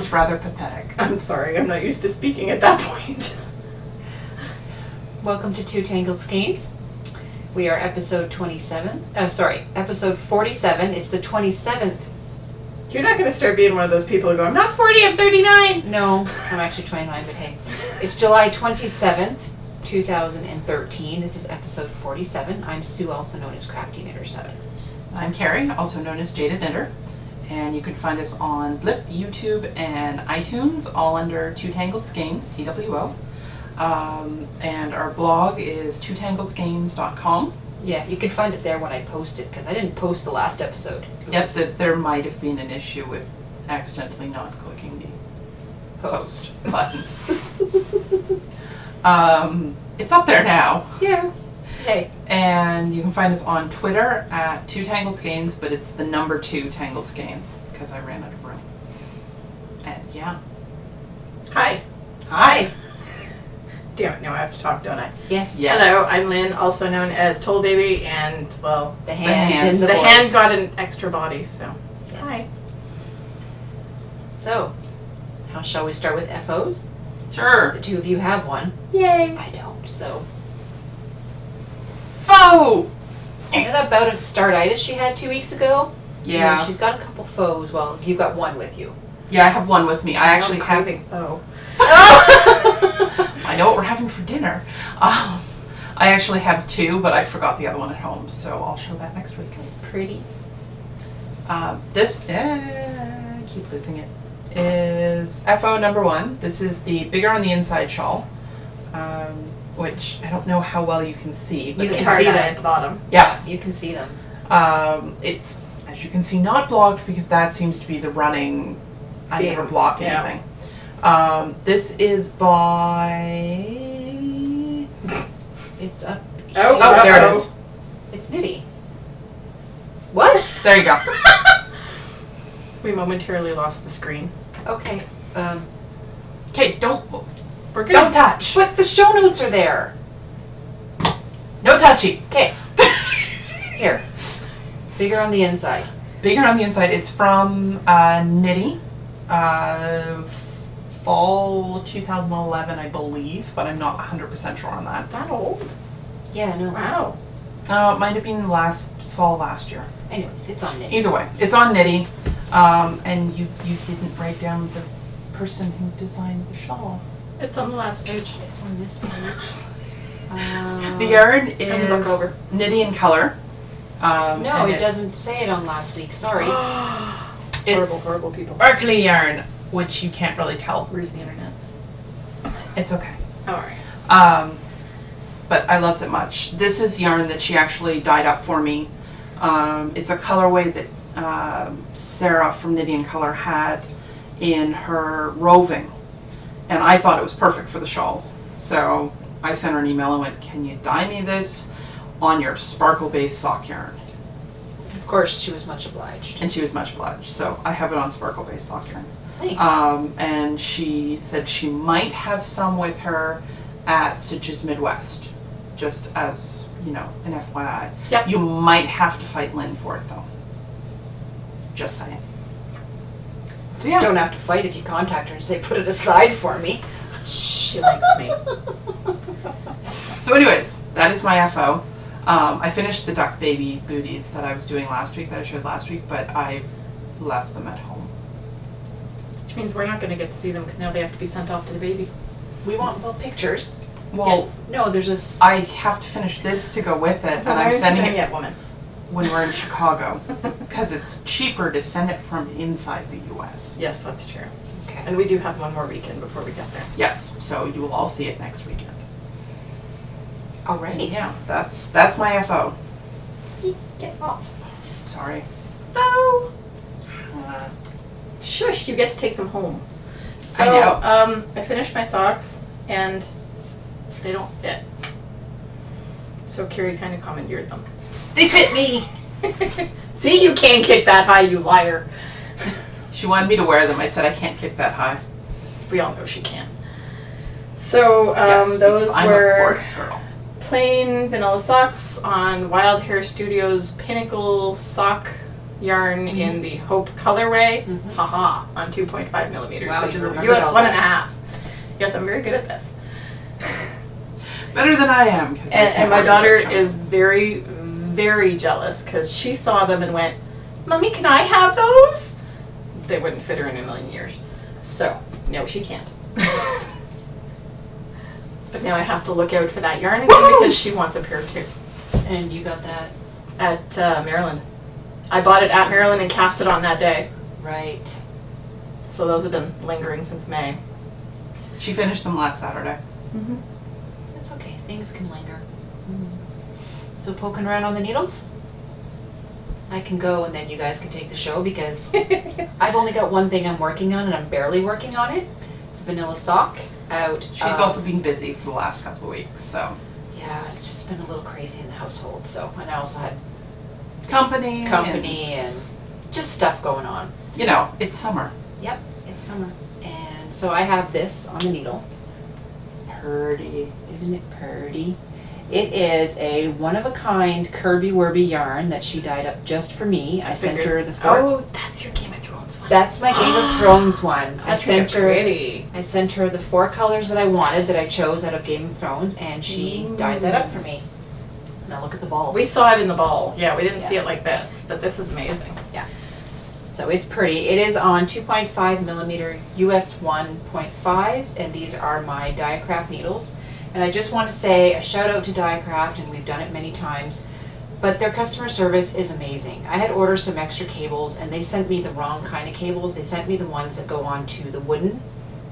was rather pathetic. I'm sorry, I'm not used to speaking at that point. Welcome to Two Tangled Skeins. We are episode 27. Episode 47. It's the 27th. You're not going to start being one of those people who go, I'm not 40, I'm 39. No, I'm actually 29, but hey. It's July 27th, 2013. This is episode 47. I'm Sue, also known as Crafty Knitter 7. I'm Kari, also known as Jaded Knitter. And you can find us on Blip, YouTube, and iTunes, all under Two Tangled Skeins, TWO. And our blog is twotangledskeins.com. Yeah, you can find it there when I post it, because I didn't post the last episode. Yep, there might have been an issue with accidentally not clicking the post button. It's up there now. Yeah. Hey. And you can find us on Twitter at Two Tangled Skeins, but it's the number 2 Tangled Skeins, because I ran out of room. And yeah. Hi. Hi. Damn it, now I have to talk, don't I? Yes. Hello, I'm Lynn, also known as Toll Baby, and, well, The hand got an extra body, so. Yes. Hi. So, how shall we start with FOs? Sure. The two of you have one. Yay. I don't, so. Foe! You know that bout of startitis she had 2 weeks ago? Yeah. She's got a couple foes. Well, you've got one with you. Yeah, I have one with me. I actually have... Oh. I know what we're having for dinner. I actually have 2, but I forgot the other one at home, so I'll show that next week. It's pretty. This, I keep losing it, is FO number 1. This is the bigger on the inside shawl, which I don't know how well you can see. But You can Hard see eye them at the bottom. Yeah. You can see them. It's, as you can see, not blocked because that seems to be the running, I never block anything. This is by... It's up. Oh, here. there it is. It's Knitty. What? There you go. We momentarily lost the screen. Okay. Okay, don't touch. But the show notes are there. No touchy. Okay. Here. Bigger on the inside. Bigger on the inside. It's from Knitty. Fall 2011, I believe, but I'm not 100% sure on that. That old? Yeah, no. Wow. It might have been fall last year. Anyways, it's on Knitty. Either way, it's on Knitty. And you didn't write down the person who designed the shawl. It's on the last page. It's on this page. The yarn Turn the book is over. Knitty in color. No, it doesn't say it on last week. Sorry. It's horrible people. sparkly yarn, which you can't really tell. Where's the internets? It's okay. Alright. But I loves it much. This is yarn that she actually dyed up for me. It's a colorway that Sarah from Knitty in Color had in her roving, and I thought it was perfect for the shawl. So I sent her an email and went, "Can you dye me this on your sparkle-based sock yarn?" Of course, she was much obliged. And she was much obliged. So I have it on sparkle-based sock yarn. Nice. And she said she might have some with her at Stitches Midwest, just as, you know, an FYI. Yep. You might have to fight Lynn for it, though. Just saying. So yeah. Don't have to fight if you contact her and say, put it aside for me. She likes me. So anyways, that is my FO. I finished the duck baby booties that I was doing last week, that I showed last week, but I left them at home. Which means we're not going to get to see them because now they have to be sent off to the baby. We want, well, pictures. Well, Yes. No, there's a... I have to finish this to go with it, and I'm sending it yet, woman. when we're in Chicago, because it's cheaper to send it from inside the U.S. Yes, that's true. Okay. And we do have one more weekend before we get there. Yes, so you will all see it next weekend. Alrighty. Yeah, that's my FO. Get off. Sorry. Oh! Uh, Shush, you get to take them home. So, I know. I finished my socks, and they don't fit. So Kari kind of commandeered them. they fit me! See, you can't kick that high, you liar. She wanted me to wear them. I said I can't kick that high. We all know she can. So, Yes, those because I'm a were chorus girl. plain vanilla socks on Wild Hair Studios Pinnacle sock yarn in the Hope colorway, haha, on 2.5 millimeters, Wow, which is you a remembered US all 1.5. Yes, I'm very good at this. Better than I am. And my daughter is very, very jealous because she saw them and went, "Mommy, can I have those?" They wouldn't fit her in a million years. So, no, she can't. But now I have to look out for that yarn again because she wants a pair too. And you got that? At Maryland. I bought it at Maryland and cast it on that day. Right. So those have been lingering since May. She finished them last Saturday. That's okay. Things can linger. So poking around on the needles? I can go and then you guys can take the show because I've only got one thing I'm working on and I'm barely working on it. It's a vanilla sock out. She's also been busy for the last couple of weeks, so. Yeah, it's just been a little crazy in the household. So, and I also had Company and just stuff going on. You know, it's summer. Yep, it's summer. And so I have this on the needle. Purdy. Isn't it purdy? It is a one-of-a-kind Kirby-Werby yarn that she dyed up just for me. I sent her the Oh, that's your Game of Thrones one. That's my Game of Thrones one. I sent pretty. her the 4 colors that I wanted that I chose out of Game of Thrones, and she dyed that up for me. Now look at the ball. We saw it in the ball. Yeah, we didn't see it like this, but this is amazing. Yeah. So it's pretty. It is on 2.5 millimeter US 1.5s, and these are my Diacraft needles. And I just want to say a shout out to Diacraft, and we've done it many times, but their customer service is amazing. I had ordered some extra cables, and they sent me the wrong kind of cables. They sent me the ones that go on to the wooden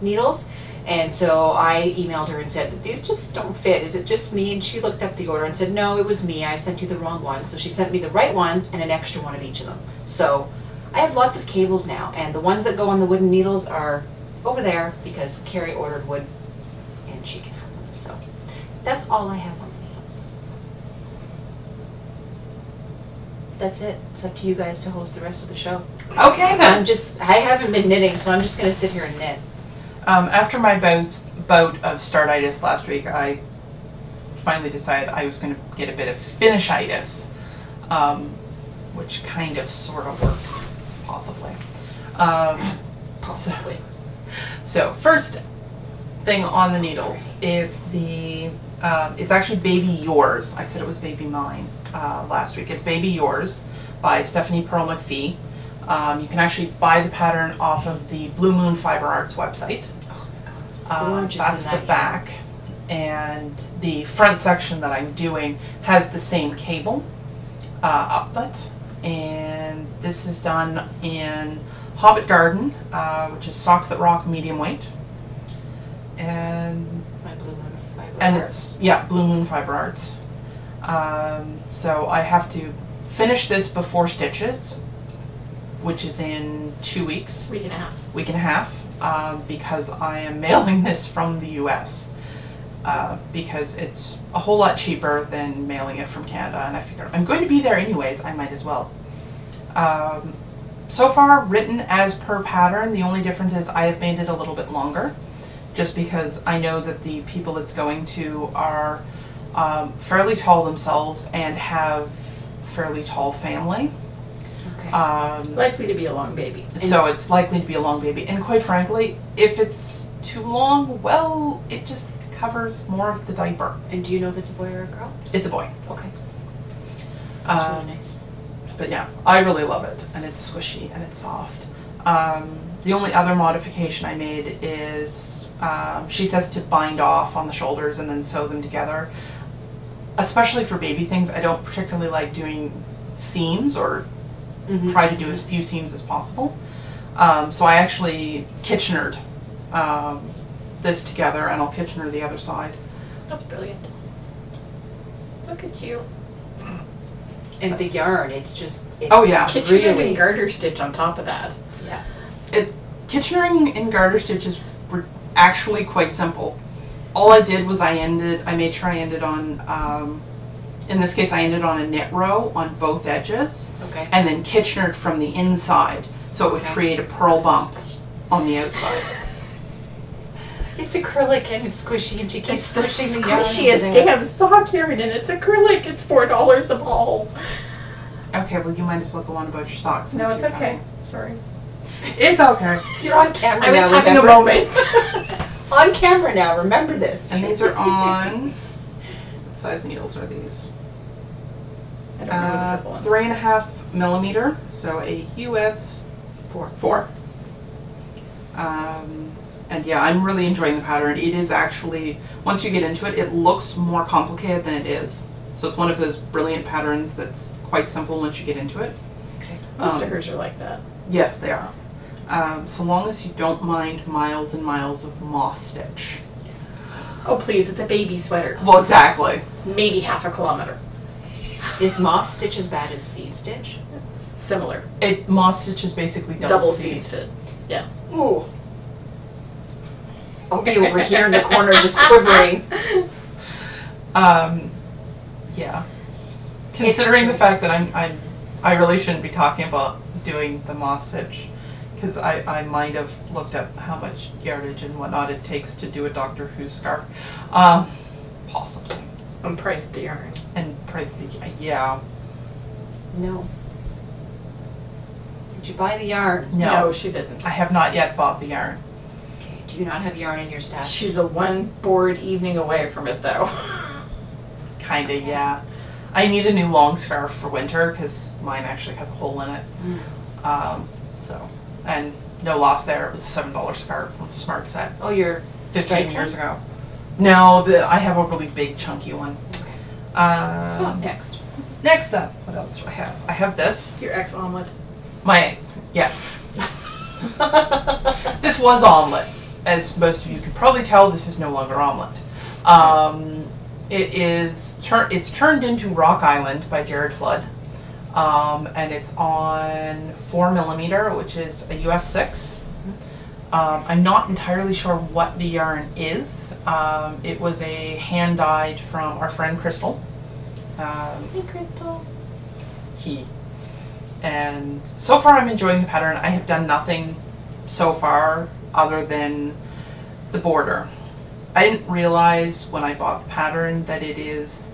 needles. And so I emailed her and said, these just don't fit. Is it just me? And she looked up the order and said, no, it was me. I sent you the wrong one. So she sent me the right ones and an extra one of each of them. So I have lots of cables now, and the ones that go on the wooden needles are over there because Kari ordered wood and she can have them. So that's all I have on the needles. That's it. It's up to you guys to host the rest of the show. Okay then. I haven't been knitting, so I'm just going to sit here and knit. After my bout of startitis last week, I finally decided I was going to get a bit of finishitis, which kind of sort of worked, possibly. Possibly. So first thing on the needles is it's actually Baby Yours. I said it was Baby Mine last week. It's Baby Yours by Stephanie Pearl McPhee. You can actually buy the pattern off of the Blue Moon Fiber Arts website. That's the back, and the front section that I'm doing has the same cable upbutt, and this is done in Hobbit Garden, which is Socks That Rock medium weight, and My Blue Moon Fiber it's Blue Moon Fiber Arts. So I have to finish this before stitches, which is in 2 weeks. Week and a half. Because I am mailing this from the US because it's a whole lot cheaper than mailing it from Canada, and I figured I'm going to be there anyways, I might as well. So far written as per pattern. The only difference is I have made it a little bit longer just because I know that the people it's going to are fairly tall themselves and have fairly tall family. Likely to be a long baby. So it's likely to be a long baby. And quite frankly, if it's too long, well, it just covers more of the diaper. And do you know if it's a boy or a girl? It's a boy. Okay. That's really nice. But yeah, I really love it. And it's squishy and it's soft. The only other modification I made is she says to bind off on the shoulders and then sew them together. Especially for baby things, I don't particularly like doing seams or try to do as few seams as possible. So I actually Kitchenered this together, and I'll Kitchener the other side. That's brilliant. Look at you. And the yarn, it's just... Kitchener and garter stitch on top of that. Yeah. Kitchenering and garter stitches were actually quite simple. All I did was I made sure I ended on, in this case I ended on a knit row on both edges. Okay. And then Kitchenered from the inside, so it would create a purl bump on the outside. It's acrylic and it's squishy, and she keeps It's the pushing the yarn. squishiest damn sock yarn, and it's acrylic. It's $4 a ball. Okay, well you might as well go on about your socks. No, since it's you're okay. done. Sorry. It's okay. You're on camera I was now, having remember? a moment. On camera now, remember this. And these are on, what size needles are these? I don't remember the purple ones. 3.5 millimeter, so a US 4. And yeah, I'm really enjoying the pattern. It is actually, once you get into it, it looks more complicated than it is. So it's one of those brilliant patterns that's quite simple once you get into it. Okay. Most of hers are like that. Yes, they are. So long as you don't mind miles and miles of moss stitch. Oh please, it's a baby sweater. Well, exactly. It's maybe half a kilometer. Is moss stitch as bad as seed stitch? Similar. Moss stitch is basically Double seed stitch. Yeah. Ooh. I'll be over here in the corner just quivering. Yeah. Considering the fact that I really shouldn't be talking about doing the moss stitch, because I might have looked up how much yardage and whatnot it takes to do a Doctor Who scarf. Possibly. And price the yarn. And price yeah. No. Did you buy the yarn? No, she didn't. I have not yet bought the yarn. Okay. Do you not have yarn in your stash? She's a one board evening away from it though. Kinda, yeah. I need a new long scarf for winter because mine actually has a hole in it. So, and no loss there. It was a $7 scarf from Smart Set. Oh, you're 15 years ago. No, I have a really big chunky one. Okay. So next. Next up, what else do I have? I have this. Your ex omelet. Yeah. This was omelet. As most of you can probably tell, this is no longer omelet. It's turned into Rock Island by Jared Flood. And it's on 4 millimeter, which is a US 6. I'm not entirely sure what the yarn is. It was a hand dyed from our friend Crystal. Hey, Crystal. And so far I'm enjoying the pattern. I have done nothing so far other than the border. I didn't realize when I bought the pattern that it is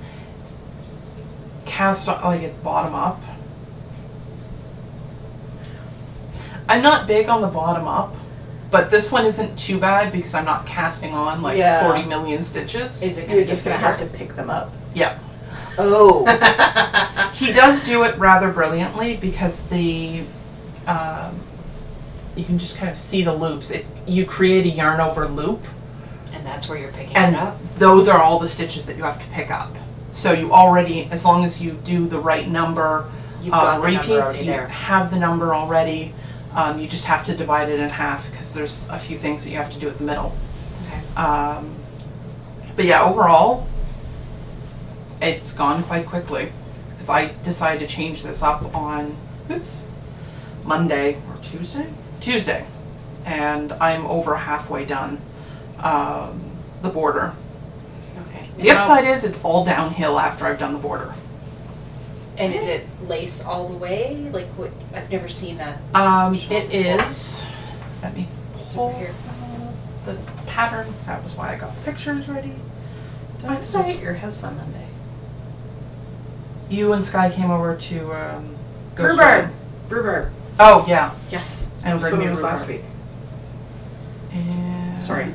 cast on, like it's bottom up. I'm not big on the bottom up, but this one isn't too bad because I'm not casting on like 40 million stitches. Is it You're just going to have to pick them up. Yeah. Oh. He does do it rather brilliantly because you can just kind of see the loops. You create a yarn over loop. And that's where you're picking And it up? those are all the stitches that you have to pick up. So you already, as long as you do the right number of repeats, you have the number already. You just have to divide it in half because there's a few things that you have to do at the middle. Okay. But yeah, overall, it's gone quite quickly because I decided to change this up on, Monday or Tuesday? Tuesday. And I'm over halfway done the border. Okay. The upside is it's all downhill after I've done the border. And is it lace all the way? Like what? I've never seen that. It is. Let me It's pull over here. the pattern. That was why I got the pictures ready. Why was I at your house on Monday? You and Sky came over to go Rhubarb. swimming. Rhubarb. Oh yeah. Yes. And bring Swimming me was last rhubarb. week. And Sorry.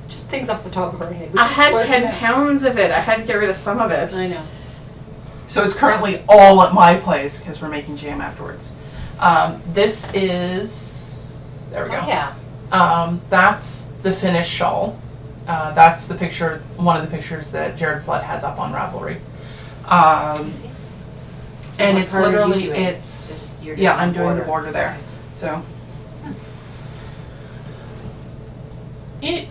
Just things off the top of our head. I had 10 pounds of it. I had to get rid of some of it. I know. So it's currently all at my place because we're making jam afterwards. This is, there we go. Oh, yeah. That's the finished shawl. That's the picture, one of the pictures that Jared Flood has up on Ravelry. So And what it's part are you literally, doing? You're doing I'm the doing the border. border there. So, there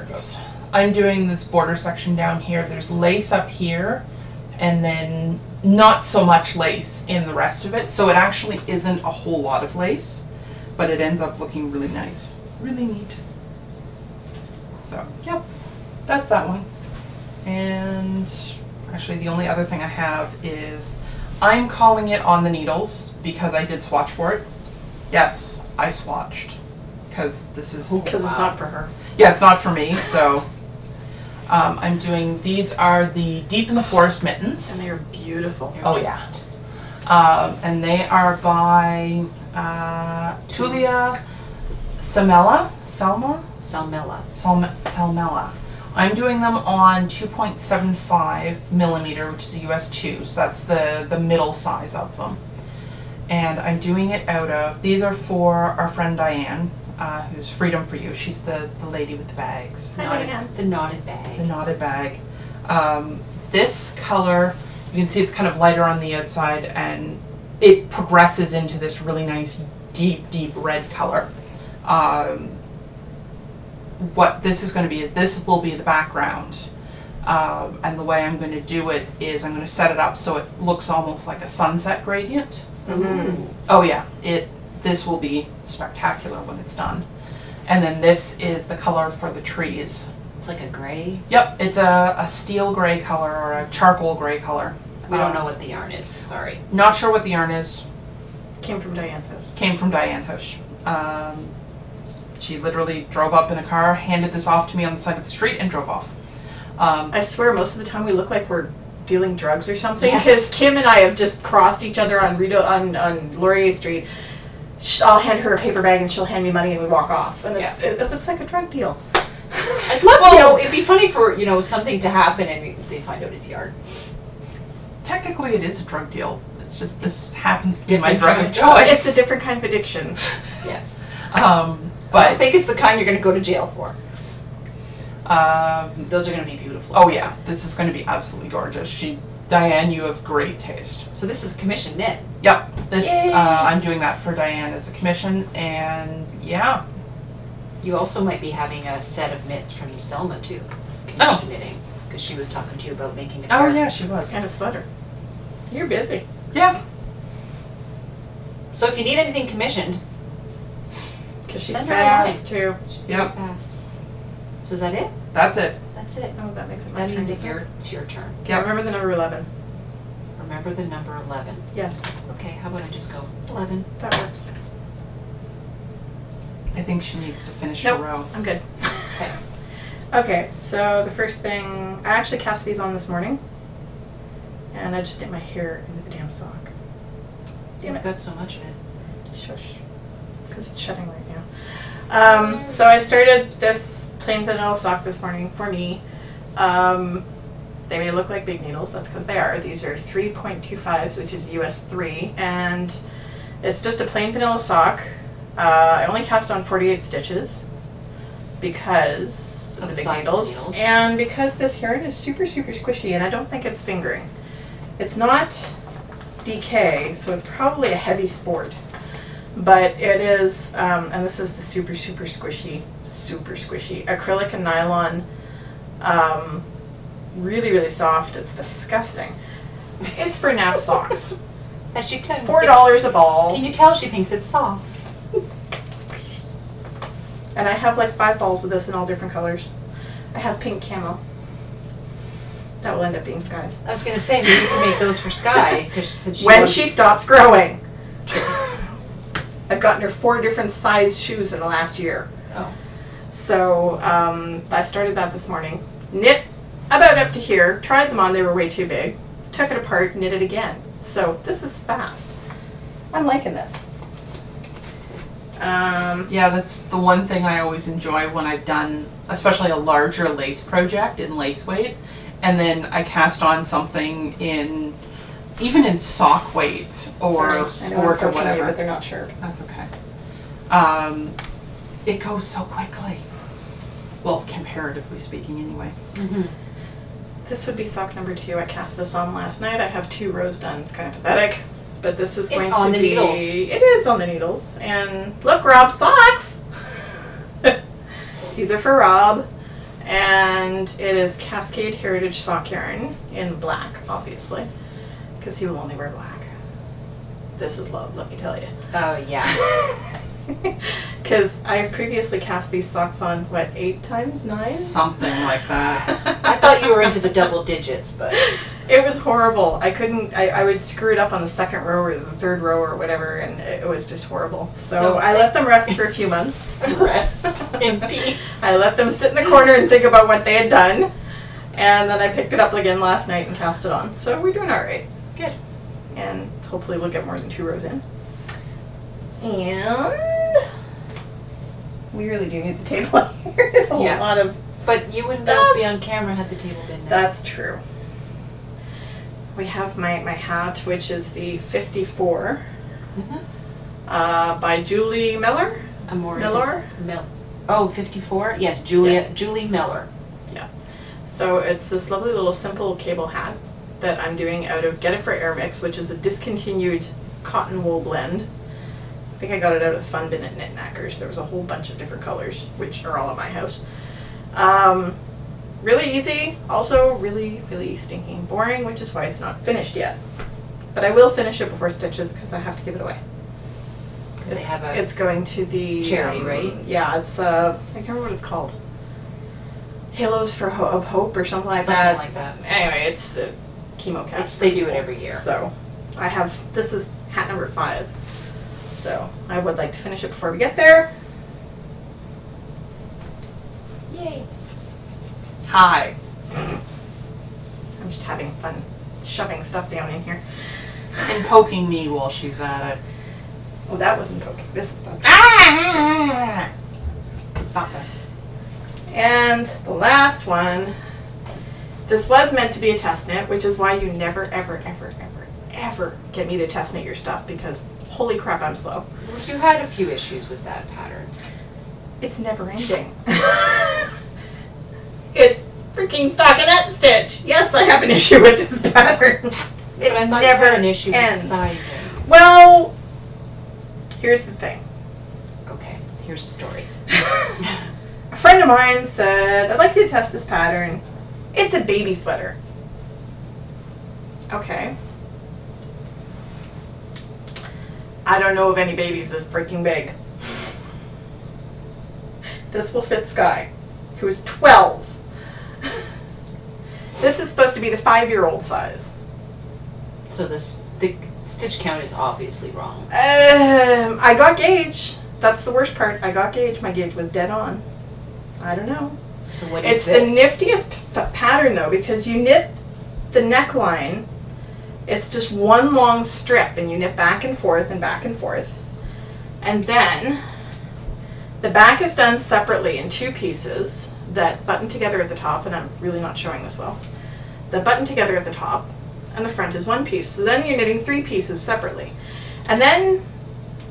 it goes. I'm doing this border section down here. There's lace up here, and then not so much lace in the rest of it. So it actually isn't a whole lot of lace, but it ends up looking really nice. Really neat. So, yep, that's that one. And actually the only other thing I have is I'm calling it on the needles because I did swatch for it. Yes, I swatched because this is... Because it's not for her. Yeah, it's not for me, so... I'm doing, these are the Deep in the Forest mittens. And they are beautiful. Oh yeah. And they are by Tulia Salmela. I'm doing them on 2.75 millimeter, which is a US 2, so that's the middle size of them. And I'm doing it out of, these are for our friend Diane, who's Freedom for You. She's the lady with the bags. The knotted bag. The knotted bag. This color, you can see it's kind of lighter on the outside, and it progresses into this really nice deep red color. What this is going to be is this will be the background, and the way I'm going to do it is I'm going to set it up so it looks almost like a sunset gradient. Oh yeah, this will be spectacular when it's done. And then this is the color for the trees. It's like a gray. Yep, it's a steel gray color or a charcoal gray color. We don't know what the yarn is, sorry. Not sure what the yarn is. Came from Diane's house. Came from Diane's house. She literally drove up in a car, handed this off to me on the side of the street, and drove off. I swear most of the time we look like we're dealing drugs or something, because Yes. Kim and I have just crossed each other on Laurier Street. I'll hand her a paper bag and she'll hand me money and we walk off. And it looks like a drug deal. I'd love, it'd be funny for, something to happen and they find out it's yarn. Technically, it is a drug deal. It's just this happens to be Different my drug kind of of drug. choice. It's a different kind of addiction. Yes. But I think it's the kind you're going to go to jail for. Those are going to be beautiful. Oh yeah, this is going to be absolutely gorgeous. Diane, you have great taste. So this is commission knit. Yep, this Yay. I'm doing that for Diane as a commission, and yeah. You also might be having a set of mitts from Selma too, commission Oh. knitting, because she was talking to you about making a Oh pair. yeah, she was. And a sweater. You're busy. Yeah. So if you need anything commissioned, Because she's Send her a fast too. she's Yep. very fast. So is that it? That's it. That's it. Oh, that makes it my That turn. means doesn't it's your turn. Yep. Remember the number 11. Remember the number 11. Yes, Okay, how about I just go 11? that works. I think she needs to finish Nope. her row. I'm good. Okay. Okay, so the first thing, I actually cast these on this morning. And I just did my hair into the damn sock. Damn You've it. got so much of it. Shush. It's because it's shutting right now. So I started this plain vanilla sock this morning for me. They may look like big needles, that's because they are. These are 3.25s, which is US 3, and it's just a plain vanilla sock. I only cast on 48 stitches because of the big size of the needles, needles. and because this yarn is super squishy, and I don't think it's fingering. It's not DK, so it's probably a heavy sport. But it is, and this is the super squishy acrylic and nylon. Really soft. It's disgusting. It's for Nat socks. As she can. $4 a ball. Can you tell she thinks it's soft? And I have like 5 balls of this in all different colors. I have pink camo. That will end up being Sky's. I was going to say, maybe you can make those for Sky. Because she said When wants- she stops growing. I've gotten her 4 different size shoes in the last year. Oh. So I started that this morning. Knit about up to here. Tried them on, they were way too big. Took it apart, knit it again. So this is fast. I'm liking this. Yeah, that's the one thing I always enjoy when I've done, especially a larger lace project in lace weight, and then I cast on something in, even in sock weight or sport or whatever. But they're not sharp. That's okay. It goes so quickly. Well, comparatively speaking, anyway. Mm-hmm. This would be sock number 2. I cast this on last night. I have 2 rows done. It's kind of pathetic. But this is going to be... on the needles. It is on the needles. And look, Rob's socks! These are for Rob. And it is Cascade Heritage Sock Yarn in black, obviously. Because he will only wear black. This is love, let me tell you. Oh, yeah. Because I've previously cast these socks on, what, 8 times? 9? Something like that. I thought you were into the double digits, but... It was horrible. I couldn't, I would screw it up on the 2nd row or the 3rd row or whatever, and it was just horrible. So I let them rest for a few months. Rest in peace. I let them sit in the corner and think about what they had done. And then I picked it up again last night and cast it on. So we're doing alright. Good. And hopefully we'll get more than 2 rows in. And we really do need the table here. There's a lot of But you wouldn't be able to be on camera had the table been there. That's true. We have my hat, which is the 54 by Julie Miller. Miller? Oh, 54? Yes, Julie Miller. Yeah. So it's this lovely little simple cable hat that I'm doing out of Get It For Air Mix, which is a discontinued cotton wool blend. I think I got it out of the fun bin at Knit Knackers. There was a whole bunch of different colors, which are all at my house. Really easy, also really, really stinking boring, which is why it's not finished yet. But I will finish it before stitches because I have to give it away. It's going to the charity, right? Yeah, it's I can't remember what it's called. Halos of Hope or something like that. Something like that. Anyway, it's chemo caps. They do it every year. So I have, this is hat number 5. So I would like to finish it before we get there. Yay. Hi. I'm just having fun shoving stuff down in here. And poking me while she's at it. Oh, that wasn't poking. This is poking. Ah! Stop that. And the last one, this was meant to be a test knit, which is why you never, ever, ever, ever, ever get me to test knit your stuff because holy crap, I'm slow. Well, you had a few issues with that pattern. It's never ending. It's freaking stockinette stitch. Yes, I have an issue with this pattern. But I thought you had an issue with sizing. Well, here's the thing. Okay, here's the story. A friend of mine said, I'd like you to test this pattern. It's a baby sweater. Okay. I don't know of any babies this freaking big. This will fit Sky, who is 12. This is supposed to be the 5-year-old size. So the stitch count is obviously wrong. I got gauge. That's the worst part. I got gauge. My gauge was dead on. I don't know. So what is this? It's the niftiest pattern though, because you knit the neckline. It's just one long strip, and you knit back and forth and back and forth, and then the back is done separately in 2 pieces that button together at the top, and I'm really not showing this well. The button together at the top, and the front is 1 piece. So then you're knitting 3 pieces separately, and then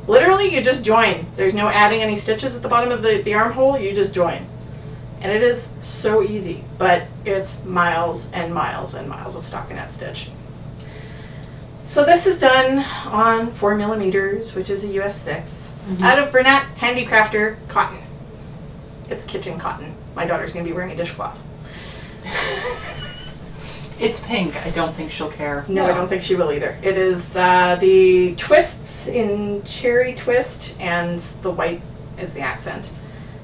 literally you just join. There's no adding any stitches at the bottom of the armhole. You just join. And it is so easy, but it's miles and miles and miles of stockinette stitch. So this is done on 4mm, which is a US 6, out of Bernat Handicrafter cotton. It's kitchen cotton. My daughter's going to be wearing a dishcloth. It's pink. I don't think she'll care. No, I don't think she will either. It is the twists in cherry twist, and the white is the accent.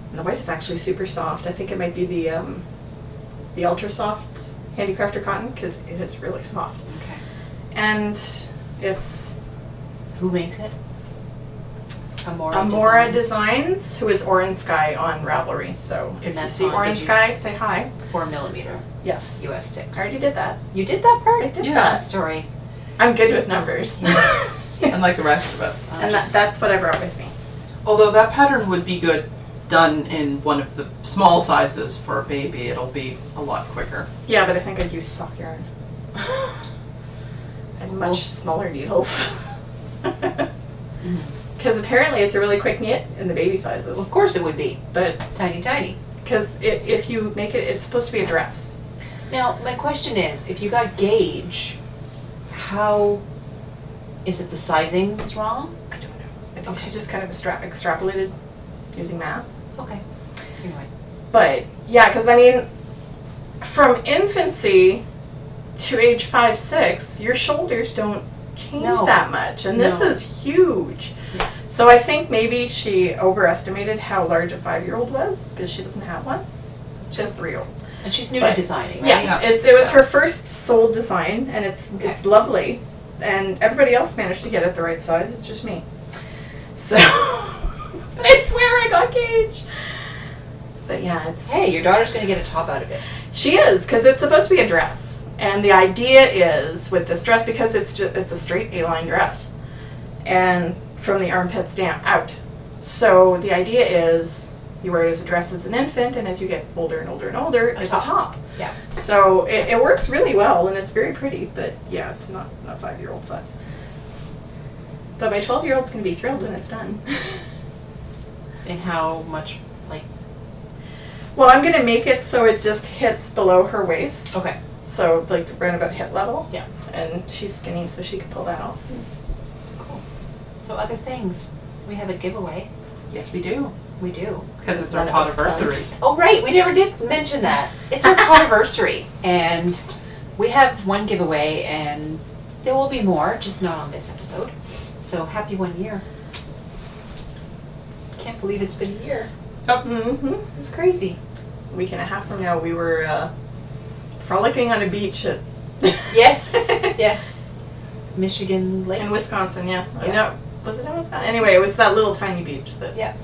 And the white is actually super soft. I think it might be the ultra soft Handicrafter cotton because it is really soft. Okay. And it's... Who makes it? Amora Designs, who is Orange Sky on Ravelry. So if you see Orange Sky, say hi. 4mm. Yes. US 6. I already did that. You did that part? I did Yeah. that. Sorry. I'm good with numbers. Yes. Unlike the rest of us. And that's what I brought with me. Although that pattern would be good done in one of the small sizes for a baby, it'll be a lot quicker. Yeah, but I think I'd use sock yarn. And much smaller needles. Because apparently it's a really quick knit in the baby sizes. Well, of course it would be. But Tiny, tiny. because if you make it, it's supposed to be a dress. Now, my question is, if you got gauge, how... Is it the sizing that's wrong? I don't know. I think she just kind of extrapolated using math. Okay. Anyway. But, yeah, because I mean, from infancy to age 5, 6, your shoulders don't change that much. And this is huge. Yeah. So I think maybe she overestimated how large a 5-year-old was, because she doesn't have one. She has 3-year-old. And she's new to designing, right? Yeah, it was her first sold design, and it's lovely. And everybody else managed to get it the right size. It's just me. So, but I swear I got gauge. But yeah, it's... Hey, your daughter's going to get a top out of it. She is, because it's supposed to be a dress. And the idea is, with this dress, because it's a straight A-line dress, and from the armpits down out. So the idea is, you wear it as a dress as an infant, and as you get older and older and older, it's a top. Yeah. So it works really well, and it's very pretty, but yeah, it's not a 5-year-old size. But my 12-year-old's going to be thrilled when it's done. And how much, like? Well, I'm going to make it so it just hits below her waist. Okay. So, like, around about hip level. Yeah. And she's skinny, so she can pull that off. Cool. So other things. We have a giveaway. Yes, we do. We do. Because it's our Podiversary. Oh, right. We never did mention that. It's our Podiversary. And we have one giveaway, and there will be more, just not on this episode. So happy 1 year. Can't believe it's been a year. Oh. Mm-hmm. It's crazy. A week and a half from now, we were frolicking on a beach at Yes. Yes. Michigan Lake. in Wisconsin, yeah. Yeah. No, was it in Wisconsin? Anyway, it was that little tiny beach that. Yeah.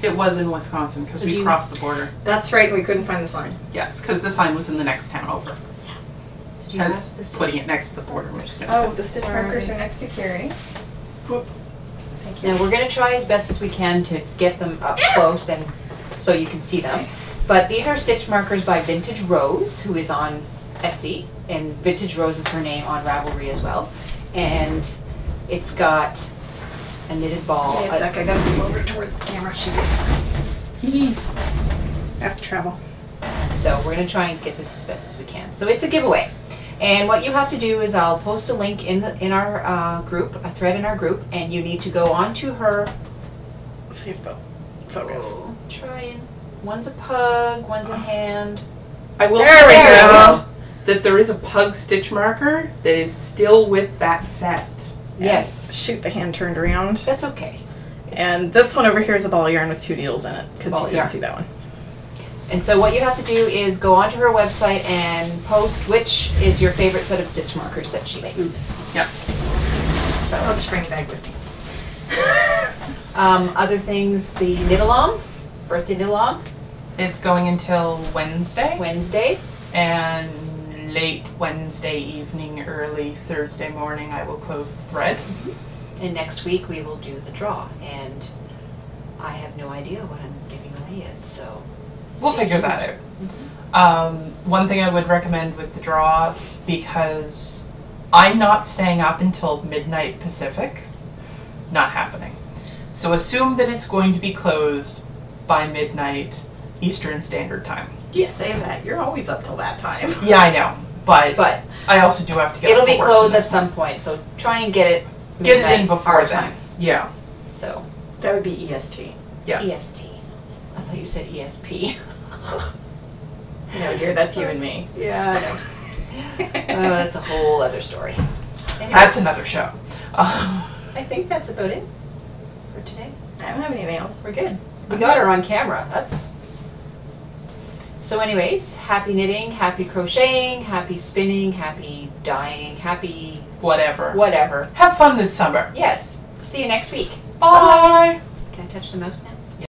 It was in Wisconsin because So we crossed the border. That's right, we couldn't find the sign. Yes, because the sign was in the next town over. Did you have Because this? putting it next to the border makes no Oh, sense. the stitch markers are next to Kari. Thank you. Now we're going to try as best as we can to get them up close and so you can see them. But these are stitch markers by Vintage Rose, who is on Etsy, and Vintage Rose is her name on Ravelry as well. And it's got a knitted ball. Wait a sec, I gotta move over towards the camera. She's I have to travel. So we're going to try and get this as best as we can. So it's a giveaway. And what you have to do is I'll post a link in our group, a thread in our group, and you need to go onto her. Let's see if they'll focus. Oh, try and one's a pug, one's a hand. I will There we point go. out that there is a pug stitch marker that is still with that set. Yes, Shoot, the hand turned around. that's okay. And this one over here is a ball yarn with 2 needles in it. It's a Because ball you yarn. can see that one. And so what you have to do is go onto her website and post which is your favorite set of stitch markers that she makes. Yep. So I'll just bring the bag with me. Other things, the knit along, birthday knit along, It's going until Wednesday. Wednesday. And late Wednesday evening, early Thursday morning, I will close the thread. And next week we will do the draw. And I have no idea what I'm giving away yet, so. We'll stay figure tuned. that out. One thing I would recommend with the draw, because I'm not staying up until midnight Pacific, not happening. So assume that it's going to be closed by midnight Eastern Standard Time. You say that. You're always up till that time. Yeah, I know, but But I also do have to get it'll up be for work closed the at next some point, so try and get it Get midnight it in before our then. time. Yeah. So That would be EST. Yes. EST. I thought you said ESP. No, dear, that's you and me. Yeah, I know. Oh, that's a whole other story. Anyway, That's another show. I think that's about it for today. I don't have anything else. We're good. We got her on camera. That's. So anyways, happy knitting, happy crocheting, happy spinning, happy dyeing, happy Whatever. whatever. Have fun this summer. Yes. See you next week. Bye. Can I touch the mouse now?